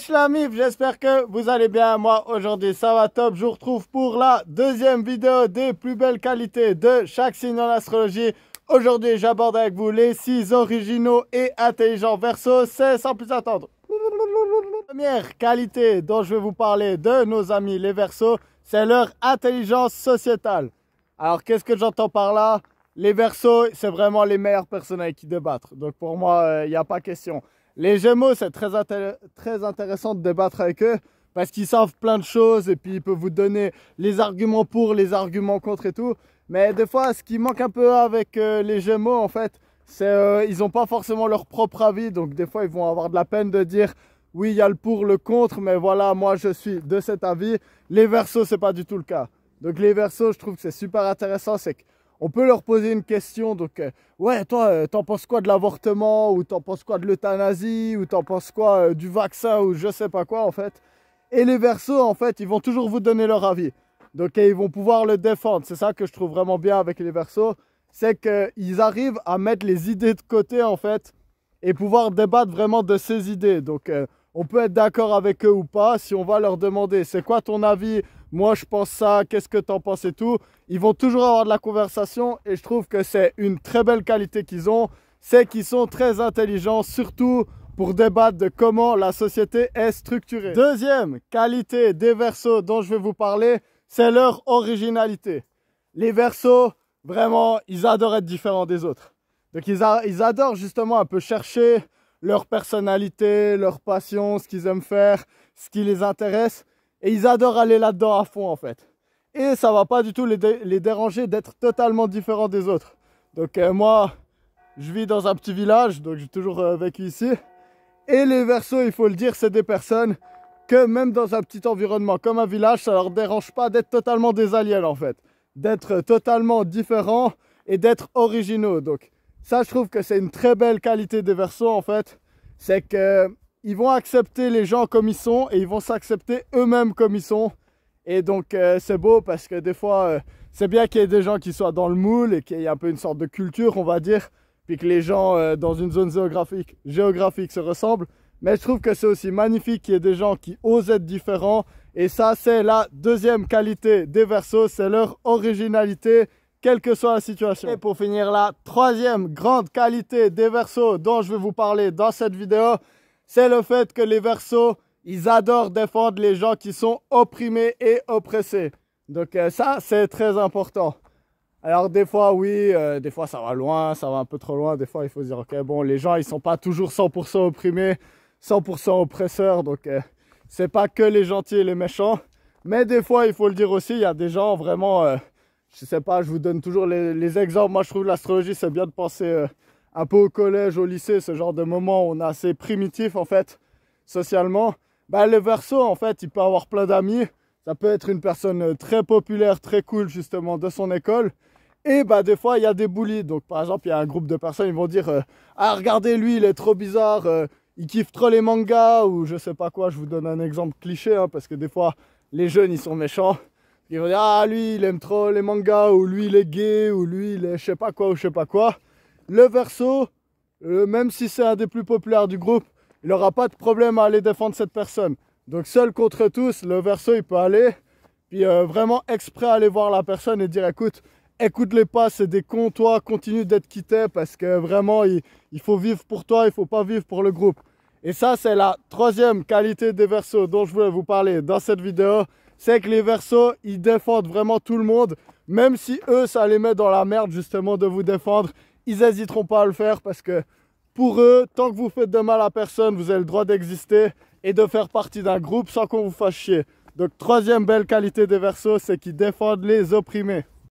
Wesh la mif, j'espère que vous allez bien. Moi aujourd'hui ça va top. Je vous retrouve pour la deuxième vidéo des plus belles qualités de chaque signe en astrologie. Aujourd'hui j'aborde avec vous les 6 originaux et intelligents Verseaux. C'est sans plus attendre. Première qualité dont je vais vous parler de nos amis les Verseaux, c'est leur intelligence sociétale. Alors qu'est-ce que j'entends par là? Les Verseaux, c'est vraiment les meilleures personnes avec qui débattre. Donc pour moi, il n'y a pas question. Les Gémeaux, c'est très intéressant de débattre avec eux parce qu'ils savent plein de choses et puis ils peuvent vous donner les arguments pour, les arguments contre et tout. Mais des fois, ce qui manque un peu avec les Gémeaux, en fait, c'est ils n'ont pas forcément leur propre avis. Donc des fois, ils vont avoir de la peine de dire oui, il y a le pour, le contre, mais voilà, moi je suis de cet avis. Les Verseaux, c'est pas du tout le cas. Donc les Verseaux, je trouve que c'est super intéressant, c'est que on peut leur poser une question, donc ouais, toi, t'en penses quoi de l'avortement, ou t'en penses quoi de l'euthanasie, ou t'en penses quoi du vaccin, ou je sais pas quoi en fait. Et les Verseaux, en fait, ils vont toujours vous donner leur avis. Donc ils vont pouvoir le défendre. C'est ça que je trouve vraiment bien avec les Verseaux, c'est qu'ils arrivent à mettre les idées de côté en fait, et pouvoir débattre vraiment de ces idées. Donc on peut être d'accord avec eux ou pas, si on va leur demander c'est quoi ton avis, moi je pense ça, qu'est-ce que t'en penses et tout, ils vont toujours avoir de la conversation et je trouve que c'est une très belle qualité qu'ils ont, c'est qu'ils sont très intelligents, surtout pour débattre de comment la société est structurée. Deuxième qualité des Verseaux dont je vais vous parler, c'est leur originalité. Les Verseaux, vraiment, ils adorent être différents des autres. Donc ils adorent justement un peu chercher leur personnalité, leur passion, ce qu'ils aiment faire, ce qui les intéresse. Et ils adorent aller là-dedans à fond en fait. Et ça va pas du tout les déranger d'être totalement différents des autres. Donc moi, je vis dans un petit village, donc j'ai toujours vécu ici. Et les Verseaux, il faut le dire, c'est des personnes que même dans un petit environnement comme un village, ça leur dérange pas d'être totalement des aliens en fait. D'être totalement différents et d'être originaux. Donc ça, je trouve que c'est une très belle qualité des Verseaux en fait. C'est qu'ils vont accepter les gens comme ils sont et ils vont s'accepter eux-mêmes comme ils sont. Et donc c'est beau parce que des fois, c'est bien qu'il y ait des gens qui soient dans le moule et qu'il y ait un peu une sorte de culture, on va dire. Puis que les gens dans une zone géographique se ressemblent. Mais je trouve que c'est aussi magnifique qu'il y ait des gens qui osent être différents. Et ça, c'est la deuxième qualité des Verseaux, c'est leur originalité, quelle que soit la situation. Et pour finir, la troisième grande qualité des Verseaux dont je vais vous parler dans cette vidéo, c'est le fait que les Verseaux, ils adorent défendre les gens qui sont opprimés et oppressés. Donc ça, c'est très important. Alors des fois, oui, des fois ça va loin, ça va un peu trop loin. Des fois, il faut se dire, ok, bon, les gens, ils sont pas toujours 100% opprimés, 100% oppresseurs. Donc c'est pas que les gentils et les méchants. Mais des fois, il faut le dire aussi, il y a des gens vraiment... je sais pas, je vous donne toujours les exemples. Moi, je trouve l'astrologie, c'est bien de penser un peu au collège, au lycée, ce genre de moment où on est assez primitif, en fait, socialement. Bah, le Verseau, en fait, il peut avoir plein d'amis. Ça peut être une personne très populaire, très cool, justement, de son école. Et bah, des fois, il y a des bullies. Donc, par exemple, il y a un groupe de personnes, ils vont dire ah, regardez, lui, il est trop bizarre, il kiffe trop les mangas, ou je sais pas quoi. Je vous donne un exemple cliché, hein, parce que des fois, les jeunes, ils sont méchants. Ils vont dire ah, lui il aime trop les mangas, ou lui il est gay, ou lui il est je sais pas quoi ou je sais pas quoi. Le Verseau, même si c'est un des plus populaires du groupe, il n'aura pas de problème à aller défendre cette personne. Donc seul contre tous, le Verseau il peut aller, puis vraiment exprès aller voir la personne et dire écoute-les pas, c'est des cons, toi continue d'être qui t'es parce que vraiment il faut vivre pour toi, il faut pas vivre pour le groupe. Et ça c'est la troisième qualité des Verseaux dont je voulais vous parler dans cette vidéo. C'est que les Verseaux, ils défendent vraiment tout le monde. Même si eux, ça les met dans la merde justement de vous défendre, ils n'hésiteront pas à le faire parce que pour eux, tant que vous faites de mal à personne, vous avez le droit d'exister et de faire partie d'un groupe sans qu'on vous fasse chier. Donc troisième belle qualité des Verseaux, c'est qu'ils défendent les opprimés.